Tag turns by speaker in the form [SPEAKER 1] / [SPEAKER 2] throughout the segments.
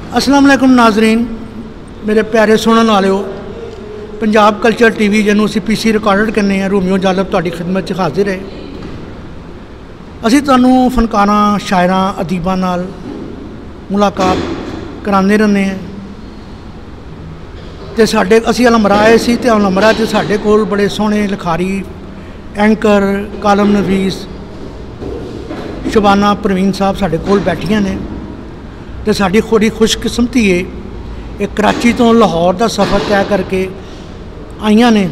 [SPEAKER 1] अस्सलाम वालेकुम नाजरीन, मेरे प्यारे सुनने वालों। पंजाब कल्चर टीवी जिन्हों असी पीसी रिकॉर्ड करने हैं, रोमियो जालब तुहाडी खिदमत च हाजिर है। असी तुहानू फनकारां शायरां अदीबां नाल मुलाकात करांदे रहंदे हैं। तो साडे असी अलमरा आए सी ते अलमरा च साडे कोल बड़े सोहने लिखारी एंकर कालम नवीस शबाना परवीन साहब साडे कोल बैठियां ने। तो साड़ी थोड़ी खुशकिस्मती है, एक कराची तो लाहौर का सफ़र तय करके आईयां ने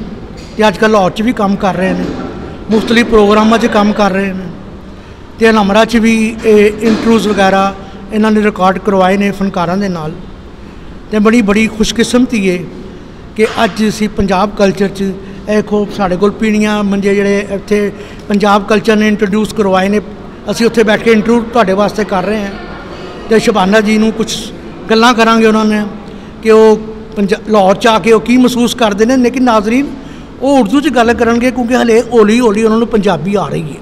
[SPEAKER 1] ते अजकल लाहौर च भी काम कर रहे हैं, मुख्तलिफ प्रोग्रामां च काम कर रहे हैं। तो अलमरा च भी इंटरव्यूज़ वगैरह इन्होंने रिकॉर्ड करवाए ने फनकारां दे नाल। ते बड़ी खुशकिस्मती है कि अज असी पंजाब कल्चर च देखो साढ़े कोल पीढ़ियाँ मंजे जिहड़े इत्थे पंजाब कल्चर ने इंट्रोड्यूस करवाए ने, असी उत्थे बैठ के इंटरव्यू तुहाडे वास्ते कर रहे हैं। तो शबाना जी नूं कुछ गल्लां करांगे उन्होंने कि लाहौर च आके की महसूस करते हैं। लेकिन नाजरीन वो उर्दू च गल करनगे क्योंकि हले हौली हौली उन्होंने पंजाबी आ रही है।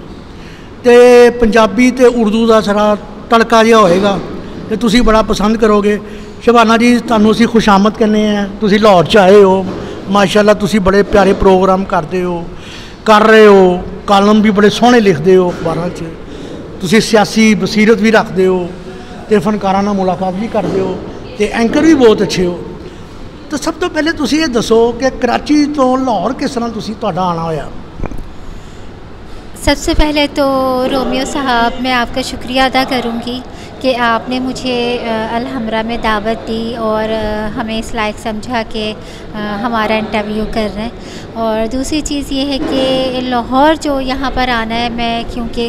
[SPEAKER 1] तो पंजाबी तो उर्दू का सारा तड़का जिहा होएगा तो तुसी बड़ा पसंद करोगे। शबाना जी तुहानूं असीं खुशामद करने हैं, तुसी लाहौर च आए हो, माशाअल्लाह तुसी बड़े प्यारे प्रोग्राम करते हो, कर रहे हो, कालम भी बड़े सोहने लिखते हो अखबारां च, तुसी सियासी बसीरत भी रखते हो, तो फनकारां नाल मुलाकात भी करते हो, तो एंकर भी बहुत अच्छे हो। तो सब तो पहले तुसी ये दसो कि कराची तो लाहौर किस तरह तुसी तुहाडा आना होया?
[SPEAKER 2] सबसे पहले तो रोमियो साहब मैं आपका शुक्रिया अदा करूँगी कि आपने मुझे अलहमरा में दावत दी और हमें इस लायक समझा कि हमारा इंटरव्यू कर रहे हैं। और दूसरी चीज़ ये है कि लाहौर जो यहाँ पर आना है, मैं क्योंकि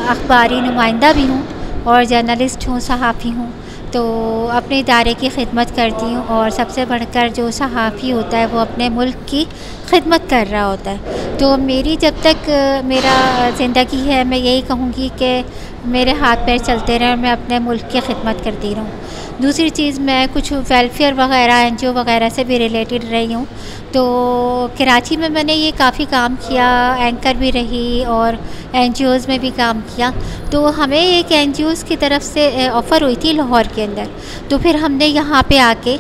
[SPEAKER 2] अखबारी नुमाइंदा भी हूँ और जर्नलिस्ट हूँ, सहाफ़ी हूँ, तो अपने इदारे की खिदमत करती हूँ। और सबसे बढ़कर जो सहाफ़ी होता है वो अपने मुल्क की खिदमत कर रहा होता है। तो मेरी जब तक मेरा ज़िंदगी है, मैं यही कहूँगी कि मेरे हाथ पैर चलते रहें और मैं अपने मुल्क की खिदमत करती रहूँ। दूसरी चीज़, मैं कुछ वेलफेयर वगैरह एनजीओ वगैरह से भी रिलेटेड रही हूँ। तो कराची में मैंने ये काफ़ी काम किया, एंकर भी रही और एनजीओज़ में भी काम किया। तो हमें एक एनजीओज़ की तरफ से ऑफ़र हुई थी लाहौर के अंदर, तो फिर हमने यहाँ पे आके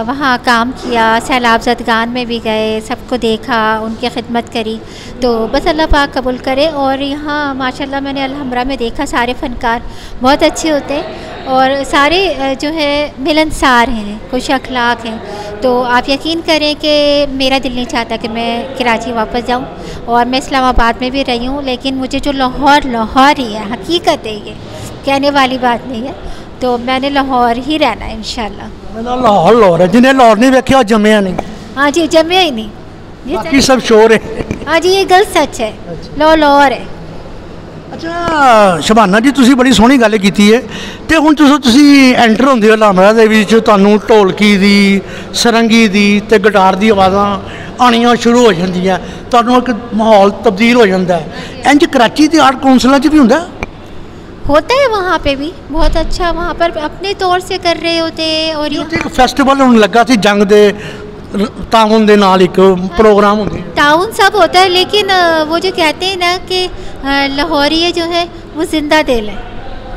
[SPEAKER 2] वहाँ काम किया, सैलाब ज़दगान में भी गए, सबको देखा, उनकी खिदमत करी। तो बस अल्लाह पाक कबूल करे। और यहाँ माशाल्लाह मैंने अलहमरा में देखा सारे फ़नकार बहुत अच्छे होते हैं और सारे जो है मिलनसार हैं, खुश अखलाक हैं। तो आप यकीन करें कि मेरा दिल नहीं चाहता कि मैं कराची वापस जाऊँ। और मैं इस्लामाबाद में भी रही हूँ, लेकिन मुझे जो लाहौर ही है, हकीकत है, ये कहने वाली बात नहीं है। तो मैंने लाहौर ही रहना है इंशाल्लाह।
[SPEAKER 1] लाहौर है, जिन्हें लाहौर नहीं देखा जमया नहीं।
[SPEAKER 2] हाँ जी, जमया ही नहीं,
[SPEAKER 1] बाकी सब शोर है।
[SPEAKER 2] हाँ जी, ये गलत सच है। लाहौर है।
[SPEAKER 1] अच्छा शबाना जी, तुसी बड़ी सोहनी गल कीती है। तो हुण तुसी एंटर होंदे हो अलमरा दे विच, तुहानूं ढोलकी दी, सरंगी दी ते गिटार दी आवाज़ां आनियां शुरू हो जांदियां, तुहानूं एक माहौल तब्दील हो जाता है। इंज कराची के आर्ट काउंसिल च भी
[SPEAKER 2] होता है वहाँ पे भी बहुत अच्छा, वहाँ पर अपने तौर से कर रहे होते हैं। और
[SPEAKER 1] एक फेस्टिवल होने लगा सी जंग दे ताउन दे नाल एक प्रोग्राम होंदे,
[SPEAKER 2] ताउन सब होता है, लेकिन वो जो कहते हैं ना कि लाहौरी जो है वो जिंदा दिल है,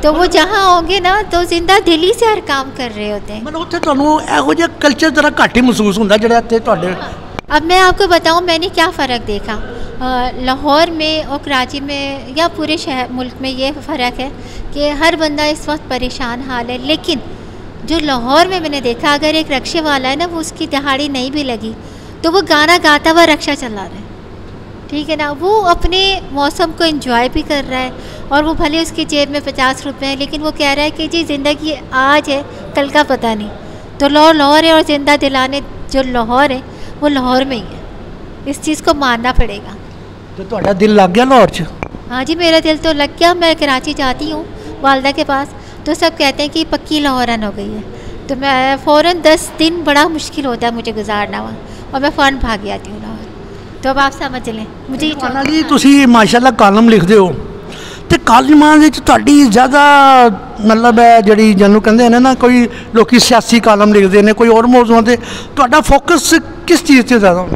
[SPEAKER 2] तो वो जहाँ होंगे ना तो जिंदा दिली से हर काम कर रहे होते हैं।
[SPEAKER 1] मतलब उत्थे तुहानूं इहो जिहा कल्चर जरा घट ही महसूस हुंदा जिहड़ा इत्थे तुहाडे।
[SPEAKER 2] अब मैं आपको बताऊं मैंने क्या फ़र्क देखा लाहौर में और कराची में या पूरे शहर मुल्क में। ये फ़र्क है कि हर बंदा इस वक्त परेशान हाल है, लेकिन जो लाहौर में मैंने देखा, अगर एक रक्शे वाला है ना, वो उसकी दिहाड़ी नहीं भी लगी तो वो गाना गाता हुआ रक्षा चला रहा है, ठीक है ना, वो अपने मौसम को एंजॉय भी कर रहा है। और वो भले उसकी जेब में 50 रुपये हैं, लेकिन वो कह रहा है कि जी ज़िंदगी आज है, कल का पता नहीं। तो लाहौर है और ज़िंदा दिलाने जो लाहौर है वो लाहौर में ही है, इस चीज़ को मानना पड़ेगा।
[SPEAKER 1] तो तुहाडा दिल लग गया लाहौर च?
[SPEAKER 2] हाँ जी, मेरा दिल तो लग गया। मैं कराची जाती हूँ वालदा के पास, तो सब कहते हैं कि पक्की लाहौरन हो गई है, तो मैं फ़ौरन 10 दिन बड़ा मुश्किल होता है मुझे गुजारना वहाँ, और मैं फ़ौरन भाग जाती हूँ लाहौर। तो अब आप समझ लें मुझे।
[SPEAKER 1] जी तुसी माशाल्लाह कालम लिखते हो, तो कालमां दे तुहाडी ज़्यादा मतलब है जिहड़ी जिन्हों कहंदे हैं ना, कोई लोग सियासी कालम लिखते हैं, कोई और मौजूद से, तुहाडा फोकस किस चीज़ से ज़्यादा?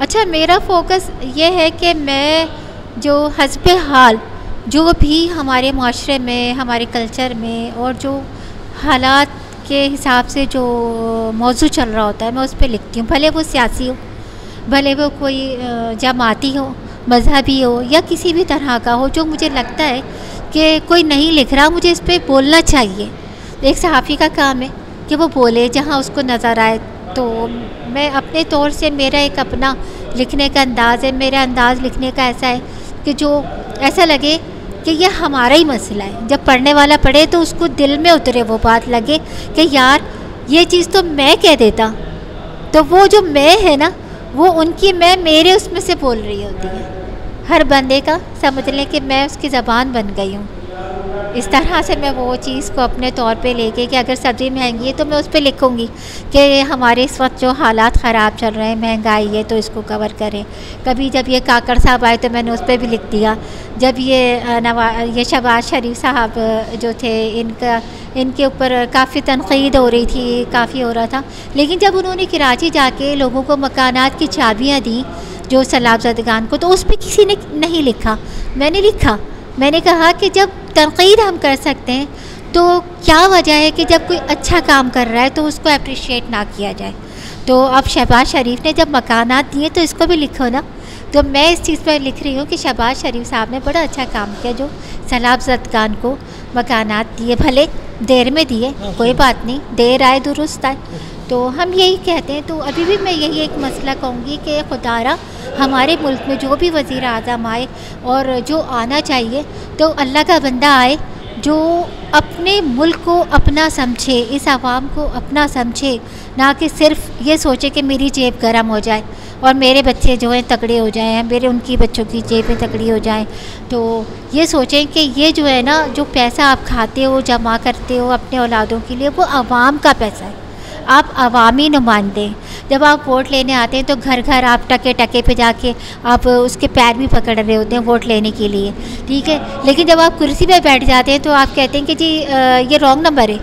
[SPEAKER 2] अच्छा, मेरा फोकस ये है कि मैं जो हस्बे हाल जो भी हमारे माशरे में, हमारे कल्चर में और जो हालात के हिसाब से जो मौजू चल रहा होता है मैं उस पर लिखती हूँ, भले वो सियासी हो, भले वो कोई जमाती हो, मजहबी हो या किसी भी तरह का हो। जो मुझे लगता है कि कोई नहीं लिख रहा, मुझे इस पर बोलना चाहिए। एक सहाफ़ी का काम है कि वो बोले जहाँ उसको नज़र आए। तो मैं अपने तौर से, मेरा एक अपना लिखने का अंदाज़ है, मेरा अंदाज़ लिखने का ऐसा है कि जो ऐसा लगे कि ये हमारा ही मसला है, जब पढ़ने वाला पढ़े तो उसको दिल में उतरे, वो बात लगे कि यार ये चीज़ तो मैं कह देता, तो वो जो मैं है ना वो उनकी मैं मेरे उसमें से बोल रही होती है। हर बंदे का समझ लें कि मैं उसकी ज़बान बन गई हूँ। इस तरह से मैं वो चीज़ को अपने तौर पे लेके कि अगर सब्ज़ी महंगी है तो मैं उस पर लिखूँगी कि हमारे इस वक्त जो हालात ख़राब चल रहे हैं, महंगाई है, तो इसको कवर करें। कभी जब ये काकड़ साहब आए तो मैंने उस पर भी लिख दिया। जब ये शहबाज शरीफ साहब जो थे, इनके ऊपर काफ़ी तनक़ीद हो रही थी, काफ़ी हो रहा था, लेकिन जब उन्होंने कराची जाके लोगों को मकानात की चाबियाँ दी जो सैलाबज़दगान को, तो उस पर किसी ने नहीं लिखा, मैंने लिखा। मैंने कहा कि जब तनक़ीद हम कर सकते हैं तो क्या वजह है कि जब कोई अच्छा काम कर रहा है तो उसको अप्रिशिएट ना किया जाए। तो अब शहबाज शरीफ ने जब मकानात दिए तो इसको भी लिखो ना। तो मैं इस चीज़ पर लिख रही हूँ कि शहबाज शरीफ साहब ने बड़ा अच्छा काम किया जो सैलाबज़दगान को मकानात दिए, भले देर में दिए, कोई बात नहीं, देर आए दुरुस्त आए। तो हम यही कहते हैं। तो अभी भी मैं यही एक मसला कहूँगी कि खुदारा हमारे मुल्क में जो भी वज़ीर आज़म आए और जो आना चाहिए तो अल्लाह का बंदा आए जो अपने मुल्क को अपना समझे, इस आवाम को अपना समझे, ना कि सिर्फ़ ये सोचे कि मेरी जेब गर्म हो जाए और मेरे बच्चे जो हैं तगड़े हो जाएं, मेरे उनकी बच्चों की जेबें तगड़ी हो जाएं। तो ये सोचें कि ये जो है ना, जो पैसा आप खाते हो, जमा करते हो अपने औलादों के लिए, वो आवाम का पैसा है। आप अवामी नुमाइंदे। जब आप वोट लेने आते हैं तो घर घर आप टके टके पे जाके आप उसके पैर भी पकड़ रहे होते हैं वोट लेने के लिए, ठीक है। लेकिन जब आप कुर्सी पे बैठ जाते हैं तो आप कहते हैं कि जी ये रॉन्ग नंबर है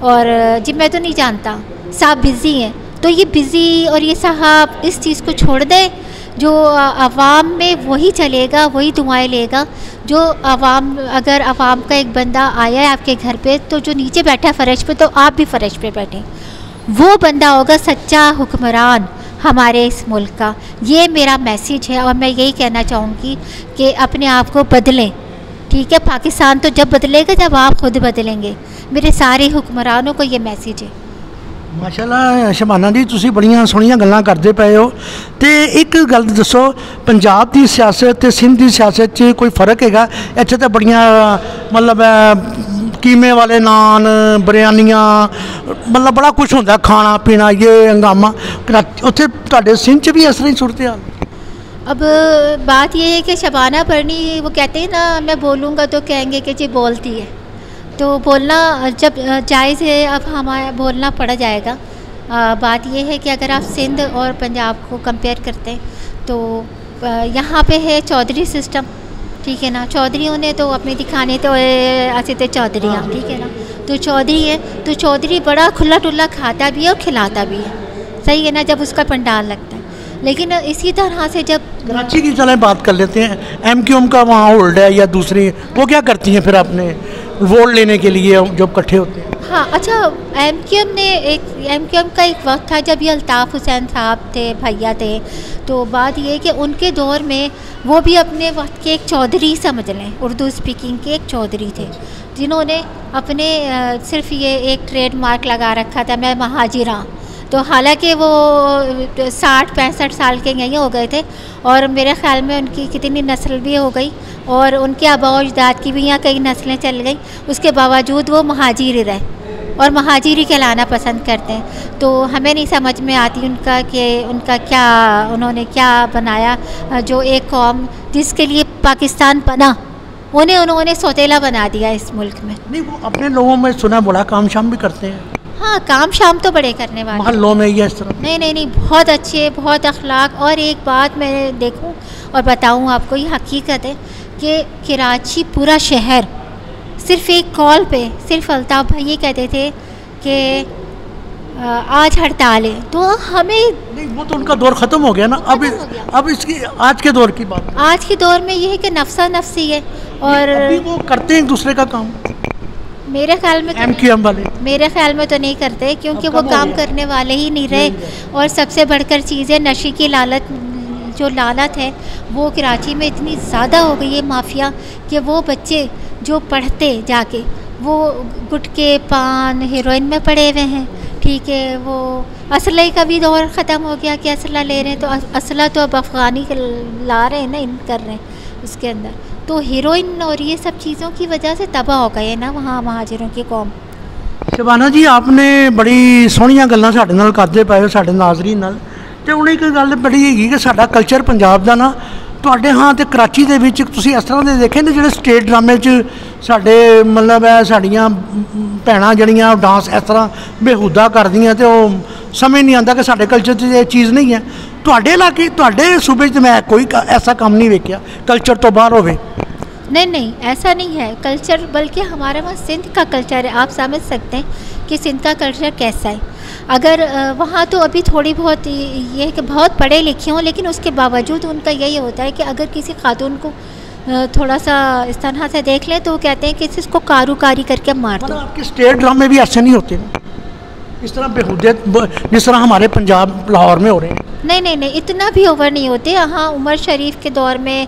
[SPEAKER 2] और जी मैं तो नहीं जानता, साहब बिज़ी हैं। तो ये बिज़ी और ये साहब, इस चीज़ को छोड़ दें। जो अवाम में वही चलेगा, वही दुआएं लेगा। जो अवाम, अगर अवाम का एक बंदा आया है आपके घर पे, तो जो नीचे बैठा है फ़र्श पे, तो आप भी फ़र्श पे बैठें। वो बंदा होगा सच्चा हुक्मरान हमारे इस मुल्क का। ये मेरा मैसेज है और मैं यही कहना चाहूँगी कि अपने आप को बदलें, ठीक है। पाकिस्तान तो जब बदलेगा जब आप खुद बदलेंगे। मेरे सारे हुक्मरानों को ये मैसेज है।
[SPEAKER 1] माशाअल्लाह शबाना जी, तुसी बड़ियां सोहणियां गल्लां करदे पए हो। ते एक गल दसो, पंजाब की सियासत ते सिंध की सियासत च कोई फर्क हैगा? इत्थे तो बड़ियां मतलब कीमे वाले नान, बिरयानियां, मतलब बड़ा कुछ होंदा, खाना पीना, ये हंगामा। उत्थे तुहाडे सिंध च भी इस तरह ही सूरत हाल?
[SPEAKER 2] अब बात यह है कि शबाना पढ़नी, वो कहते हैं ना, मैं बोलूँगा तो कहेंगे कि जी बोलती है। तो बोलना जब जायज़ है, अब हमारा बोलना पड़ जाएगा। बात यह है कि अगर आप सिंध और पंजाब को कंपेयर करते हैं तो यहाँ पे है चौधरी सिस्टम, ठीक है ना। चौधरियों ने तो अपने दिखाने तो ऐसे थे चौधरियाँ, ठीक है ना। तो चौधरी है तो चौधरी बड़ा खुला टुल्ला खाता भी है और खिलाता भी है, सही है ना, जब उसका पंडाल लगता है। लेकिन इसी तरह से जब
[SPEAKER 1] कराची की चलें बात कर लेते हैं, MQM का वहाँ होल्ड है या दूसरी, वो क्या करती हैं फिर अपने वोट लेने के लिए जब इकट्ठे होते हैं?
[SPEAKER 2] हाँ, अच्छा, MQM का एक वक्त था जब ये अल्ताफ़ हुसैन साहब थे, भैया थे। तो बात ये कि उनके दौर में वो भी अपने वक्त के एक चौधरी समझ लें, उर्दू स्पीकिंग के एक चौधरी थे, जिन्होंने अपने सिर्फ ये एक ट्रेडमार्क लगा रखा था, मैं महाजिरा। तो हालांकि वो 60-65 साल के यहीं हो गए थे और मेरे ख़्याल में उनकी कितनी नस्ल भी हो गई और उनके आबा अजदाद की भी यहाँ कई नस्लें चल गई, उसके बावजूद वो महाजिर रहे और महाजिरी कहलाना पसंद करते हैं। तो हमें नहीं समझ में आती उनका कि उनका क्या, उन्होंने क्या बनाया जो एक कौम जिसके लिए पाकिस्तान बना, उन्होंने सौतेला बना दिया इस मुल्क में।
[SPEAKER 1] नहीं, वो अपने लोगों में सुना बड़ा काम शाम भी करते हैं।
[SPEAKER 2] हाँ, काम शाम तो बड़े करने वाले
[SPEAKER 1] मोहल्लों में ये इस तरह।
[SPEAKER 2] नहीं, बहुत अच्छे, बहुत अखलाक। और एक बात मैं देखूं और बताऊं आपको, ये हकीकत है कि कराची पूरा शहर सिर्फ़ एक कॉल पे, सिर्फ अल्ताफ़ भाई ये कहते थे कि आज हड़ताल है, तो हमें
[SPEAKER 1] नहीं, वो तो उनका दौर ख़त्म हो गया ना। अब इसकी आज के दौर की बात,
[SPEAKER 2] आज के दौर में ये है कि नफ्सा नफ्सी है और
[SPEAKER 1] अभी वो करते हैं एक दूसरे का काम।
[SPEAKER 2] मेरे ख्याल में
[SPEAKER 1] MQM वाले?
[SPEAKER 2] मेरे ख्याल में तो नहीं करते, क्योंकि वो काम करने वाले ही नहीं रहे। और सबसे बढ़कर चीज़ है नशे की लालच, जो लालच है वो कराची में इतनी ज़्यादा हो गई है माफिया, कि वो बच्चे जो पढ़ते जाके वो गुटके, पान, हीरोइन में पड़े हुए हैं। ठीक है, वो असले का भी दौर ख़त्म हो गया कि असला ले रहे हैं, तो असला तो अब अफ़गानी ला रहे हैं ना, इन कर रहे हैं उसके अंदर। तो हीरोइन और ये सब चीज़ों की वजह से तबाह हो गए ना वहाँ महाजिरों की कौम।
[SPEAKER 1] शबाना जी, आपने बड़ी सोहणियां गल्लां साडे नाल करदे पए हो, साडे नाज़रीन नाल। ते हुण एक गल बड़ी हैगी कि साडा कल्चर पंजाब दा ना तुहाडे हाँ ते कराची दे विच तुसीं इस तरह दे देखे ने जिहड़े स्टेट ड्रामे च साडे मतलब है साड़ियाँ भैणां जड़ियाँ डांस इस तरह बेहूदा करदियां ते ओह समझ नहीं आता कि साडे कल्चर च ये चीज़ नहीं है। तुहाडे इलाके तुहाडे सूबे च मैं कोई ऐसा काम नहीं वेख्या कल्चर तो बाहर होवे।
[SPEAKER 2] नहीं नहीं, ऐसा नहीं है कल्चर, बल्कि हमारे वहाँ सिंध का कल्चर है। आप समझ सकते हैं कि सिंध का कल्चर कैसा है। अगर वहाँ तो अभी थोड़ी बहुत ये है कि बहुत पढ़े लिखे हों, लेकिन उसके बावजूद उनका यही होता है कि अगर किसी खातून को थोड़ा सा इस तरह से देख लें तो वो कहते हैं कि इसको कारूकारी करके मार दो।
[SPEAKER 1] आपके स्टेट ड्रामे भी ऐसे नहीं होते ना इस तरह बेहूदे जिस तरह हमारे पंजाब लाहौर में हो रहे हैं?
[SPEAKER 2] नहीं नहीं नहीं, इतना भी ओवर नहीं होते। हाँ, उमर शरीफ के दौर में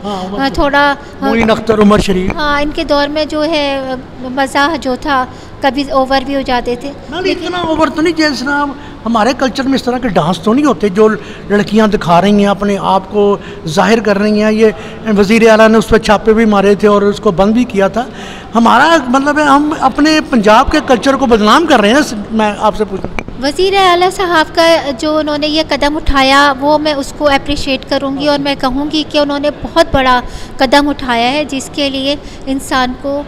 [SPEAKER 2] थोड़ा,
[SPEAKER 1] मोइन अख्तर, उमर शरीफ,
[SPEAKER 2] हाँ, इनके दौर में जो है मज़ाह जो था कभी ओवर भी हो जाते थे।
[SPEAKER 1] लेकिन इतना ओवर तो नहीं जिस तरह हमारे कल्चर में इस तरह के डांस तो नहीं होते जो लड़कियां दिखा रही हैं, अपने आप को जाहिर कर रही हैं। ये वज़ीर आला ने उस पर छापे भी मारे थे और उसको बंद भी किया था। हमारा मतलब है हम अपने पंजाब के कल्चर को बदनाम कर रहे हैं। मैं आपसे पूछूँ,
[SPEAKER 2] वज़ीर आला साहब का जो उन्होंने ये कदम उठाया वो मैं उसको अप्रिशिएट करूँगी, और मैं कहूँगी कि उन्होंने बहुत बड़ा कदम उठाया है, जिसके लिए इंसान को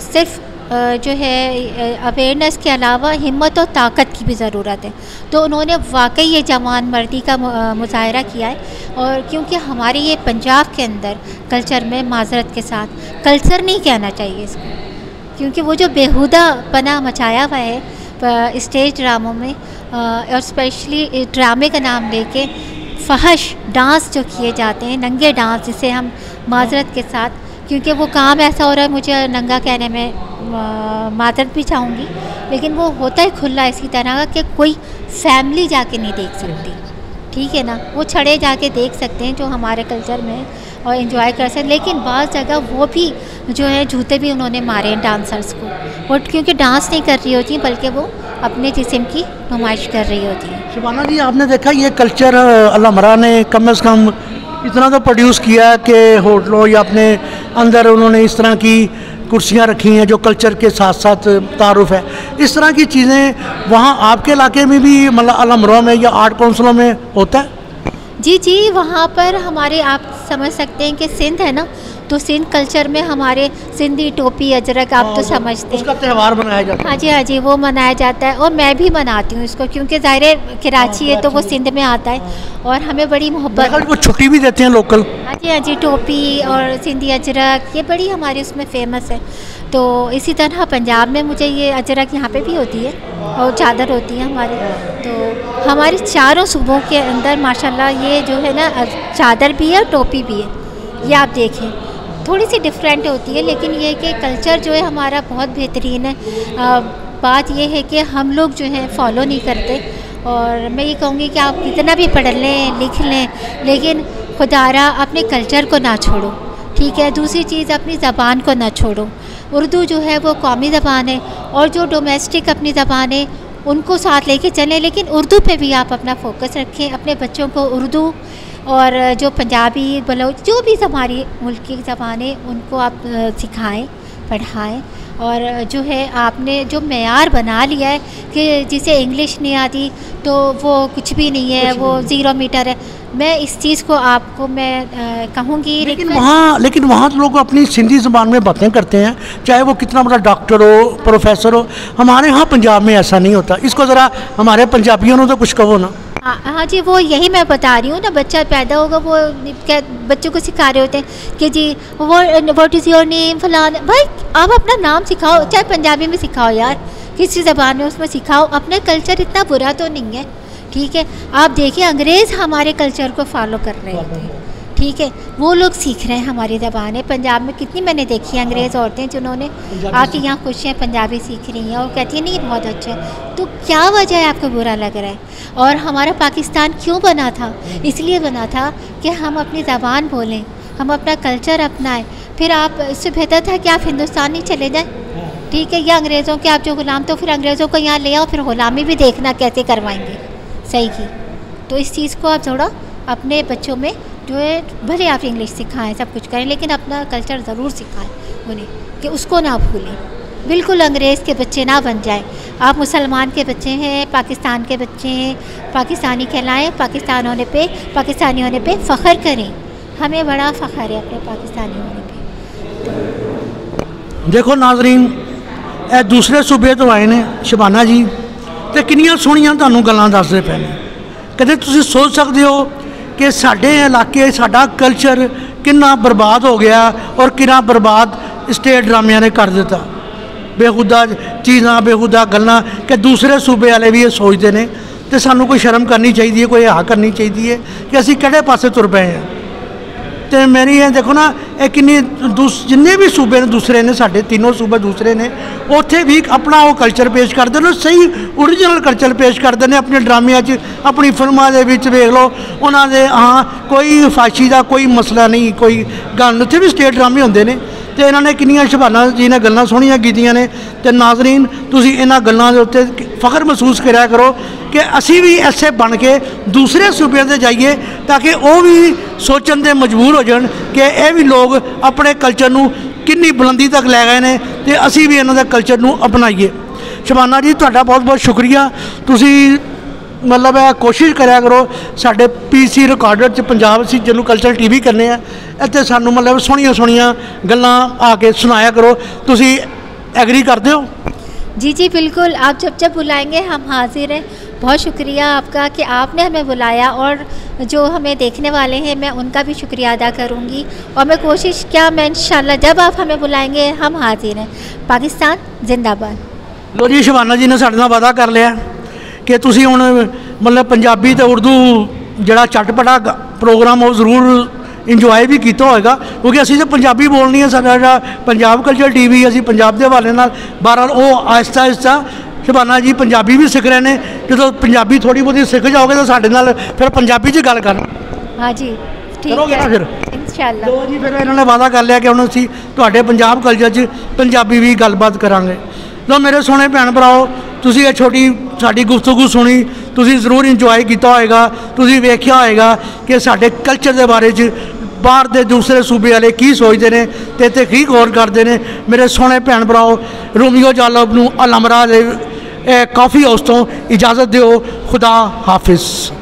[SPEAKER 2] सिर्फ़ जो है अवेयरनेस के अलावा हिम्मत और ताकत की भी ज़रूरत है। तो उन्होंने वाकई ये जवान मर्दी का मुज़ाहरा किया है। और क्योंकि हमारे ये पंजाब के अंदर कल्चर में, माजरत के साथ, कल्चर नहीं कहना चाहिए इसको, क्योंकि वो जो बेहुदा पना मचाया हुआ है स्टेज ड्रामों में, और स्पेशली ड्रामे का नाम लेके फहश डांस जो किए जाते हैं, नंगे डांस, जिसे हम माजरत के साथ, क्योंकि वो काम ऐसा हो रहा है, मुझे नंगा कहने में माजरत भी चाहूँगी, लेकिन वो होता है खुला इसी तरह का कि कोई फैमिली जाके नहीं देख सकती। ठीक है ना, वो छड़े जाके देख सकते हैं जो हमारे कल्चर में, और एंजॉय कर सकते हैं। लेकिन बाज़ जगह वो भी जो है जूते भी उन्होंने मारे हैं डांसर्स को, वो क्योंकि डांस नहीं कर रही होती बल्कि वो अपने जिस्म की नुमाइश कर रही होती है।
[SPEAKER 1] शबाना जी, आपने देखा ये कल्चर अलहमरा ने कम से कम इतना तो प्रोड्यूस किया कि होटलों या अपने अंदर उन्होंने इस तरह की कुर्सियाँ रखी हैं जो कल्चर के साथ साथ तारुफ है। इस तरह की चीज़ें वहाँ आपके इलाके में भी मतलब अलहमरा में या आर्ट काउंसिलों में होता है?
[SPEAKER 2] जी जी, वहाँ पर हमारे, आप समझ सकते हैं कि सिंध है ना, तो सिंध कल्चर में हमारे सिंधी टोपी अजरक आप तो समझते हैं,
[SPEAKER 1] उसका त्यौहार मनाया जाता है।
[SPEAKER 2] हाँ जी हाँ जी, वो मनाया जाता है, और मैं भी मनाती हूँ इसको, क्योंकि ज़ाहिर कराची है तो वो सिंध में आता है और हमें बड़ी मोहब्बत।
[SPEAKER 1] वो छुट्टी भी देते हैं लोकल।
[SPEAKER 2] हाँ जी, टोपी और सिंधी अजरक ये बड़ी हमारी उसमें फेमस है। तो इसी तरह पंजाब में मुझे ये अजरक यहाँ पे भी होती है और चादर होती है हमारी। तो हमारे चारों सूबों के अंदर माशाल्लाह ये जो है ना चादर भी है, टोपी भी है। ये आप देखें, थोड़ी सी डिफरेंट होती है, लेकिन ये कि कल्चर जो है हमारा बहुत बेहतरीन है। बात ये है कि हम लोग जो है फॉलो नहीं करते, और मैं ये कहूँगी कि आप कितना भी पढ़ लें, लिख लें, लेकिन खुदारा अपने कल्चर को ना छोड़ो। ठीक है, दूसरी चीज़ अपनी ज़बान को ना छोड़ो। उर्दू जो है वो कौमी ज़बान है, और जो डोमेस्टिक अपनी ज़बान है उनको साथ लेके चलें, लेकिन उर्दू पे भी आप अपना फोकस रखें। अपने बच्चों को उर्दू और जो पंजाबी, बलोच, जो भी हमारी मुल्क की ज़बान है उनको आप सिखाएं, पढ़ाएं। और जो है आपने जो मेयार बना लिया है कि जिसे इंग्लिश नहीं आती तो वो कुछ भी नहीं है, वो 0 मीटर है। मैं इस चीज़ को आपको मैं कहूँगी,
[SPEAKER 1] लेकिन वहाँ तो लोग अपनी सिंधी ज़बान में बातें करते हैं, चाहे वो कितना बड़ा डॉक्टर हो, प्रोफेसर हो। हमारे यहाँ पंजाब में ऐसा नहीं होता। इसको ज़रा हमारे पंजाबियों ने तो कुछ कहो ना।
[SPEAKER 2] हाँ जी, वो यही मैं बता रही हूँ ना, बच्चा पैदा होगा वो क्या बच्चों को सिखा रहे होते हैं कि जी व्हाट इज़ योर नेम फलाना। भाई आप अपना नाम सिखाओ, चाहे पंजाबी में सिखाओ यार, किसी ज़बान में उसमें सिखाओ। अपना कल्चर इतना बुरा तो नहीं है। ठीक है, आप देखिए अंग्रेज़ हमारे कल्चर को फॉलो कर रहे होते हैं। ठीक है, वो लोग सीख रहे हैं हमारी ज़बान। पंजाब में कितनी मैंने देखी है अंग्रेज़ औरतें जिन्होंने आके यहाँ खुश हैं, पंजाबी सीख रही हैं और कहती हैं नहीं बहुत अच्छा है। तो क्या वजह है आपको बुरा लग रहा है? और हमारा पाकिस्तान क्यों बना था? इसलिए बना था कि हम अपनी ज़बान बोलें, हम अपना कल्चर अपनाएं। फिर आप, इससे बेहतर था कि आप हिंदुस्तान ही चले जाएँ, ठीक है, या अंग्रेज़ों के आप जो ग़ुलाम, तो फिर अंग्रेज़ों को यहाँ ले आओ, फिर ग़ुलामी भी देखना कैसे करवाएंगे। सही की। तो इस चीज़ को आप थोड़ा अपने बच्चों में जो है, भले आप इंग्लिश सिखाएं, सब कुछ करें, लेकिन अपना कल्चर ज़रूर सिखाएं उन्हें, कि उसको ना भूलें। बिल्कुल अंग्रेज़ के बच्चे ना बन जाएं। आप मुसलमान के बच्चे हैं, पाकिस्तान के बच्चे हैं, पाकिस्तानी कहलाएं, पाकिस्तानी होने पे फ़ख्र करें। हमें बड़ा फ़ख्र है अपने पाकिस्तानी होने पे।
[SPEAKER 1] देखो नाज़रीन, ਇਹ दूसरे सूबे तो आए ने शबाना जी, तो किन्नियां सोहणियां तुहानूं गल्लां दसदे पए ने। कदे तुसीं सोच सकदे हो कि साडे इलाके साडा कल्चर कितना बर्बाद हो गया और कितना बर्बाद स्टेट ड्रामिया ने कर दिता। बेहुदा चीज़ां, बेहुदा गल्लां कि दूसरे सूबे वाले भी ये सोचते हैं, तो सानूं कोई शर्म करनी चाहिए, कोई हाँ करनी चाहिए कि असीं किहड़े पासे तुर पए हैं। तो मेरी ये देखो ना, ये किन्नी जिन्ने भी सूबे ने दूसरे ने, साढ़े तीनों सूबे दूसरे ने, उत्थे भी अपना वो कल्चर पेश करते हैं, सही ओरिजिनल कल्चर पेश करते हैं अपने ड्रामिया च, अपनी फिल्मां दे विच वेख लो उन्होंने। हाँ, कोई फाशी का कोई मसला नहीं, कोई गल, उत्थे भी स्टेट ड्रामे होंदे ने। तो इन्होंने किन्नियां शबाना जी ने गल्लां सोहणियां कीतियां ने। तो नाज़रीन, तुसीं इन्हां गल्लां दे उत्ते फ़ख्र महसूस करा करो कि असी भी ऐसे बन के दूसरे सूबे से जाइए, ताकि वो भी सोचन दे मजबूर हो जाए कि ये भी लोग अपने कल्चर नूं कितनी बुलंदी तक लै गए हैं, तो असी भी इन्हां दे कल्चर नूं अपनाइए। शबाना जी, तुहाडा बहुत बहुत शुक्रिया। तुसीं मतलब कोशिश करा करो साढ़े PC रिकॉर्डर च पंजाब असीं जिन्होंने कल्चर TV करने हैं, इत्थे सानूं मतलब सोहणियां सोहणियां गल्लां आके सुनाया करो। तुसीं एग्री करते हो?
[SPEAKER 2] जी जी बिल्कुल, आप जब जब बुलाएंगे हम हाजिर हैं। बहुत शुक्रिया आपका कि आपने हमें बुलाया, और जो हमें देखने वाले हैं मैं उनका भी शुक्रिया अदा करूंगी। और मैं कोशिश मैं इंशाल्लाह जब आप हमें बुलाएंगे हम हाजिर हैं। पाकिस्तान जिंदाबाद।
[SPEAKER 1] लो जी, शबाना जी ने साडे नाल वादा कर लिया कि तुसीं हुण मतलब पंजाबी ते उर्दू जिहड़ा चटपटा प्रोग्राम वो जरूर इंजॉय भी किया होगा, क्योंकि असीं तो पंजाबी बोलनी है। साडा पंजाब कल्चर TV असीं पंजाब के हवाले नाल बहरहाल वो आहिस्ता आहिस्ता शबाना जी पंजाबी भी सीख रहे हैं। जो पंजाबी थोड़ी बहुती सीख जाओगे तो साडे नाल फिर पंजाबी च गल कर।
[SPEAKER 2] हाँ जी, ठीक
[SPEAKER 1] करोगे ना फिर
[SPEAKER 2] इंशाल्लाह।
[SPEAKER 1] तो जी फिर इन्होंने वादा कर लिया कि हुण असीं तुहाडे पंजाब कल्चर च पंजाबी भी गलबात करांगे। तो मेरे सोहणे भैन भराओ, तुसीं ये छोटी साडी गुफ्तगू सुनी, तुसीं जरूर इंजॉय किया होएगा। तुसीं वेख्या होएगा कि साडे कल्चर के बारे च बाहर के दूसरे सूबे वाले की सोचते हैं, तो इत्थे की गौर करते हैं। मेरे सोहणे भैन भराओ, रोमियो जालब नूं अलहमरा दे कॉफ़ी हाउस तो इजाज़त दिओ। खुदा हाफिज़।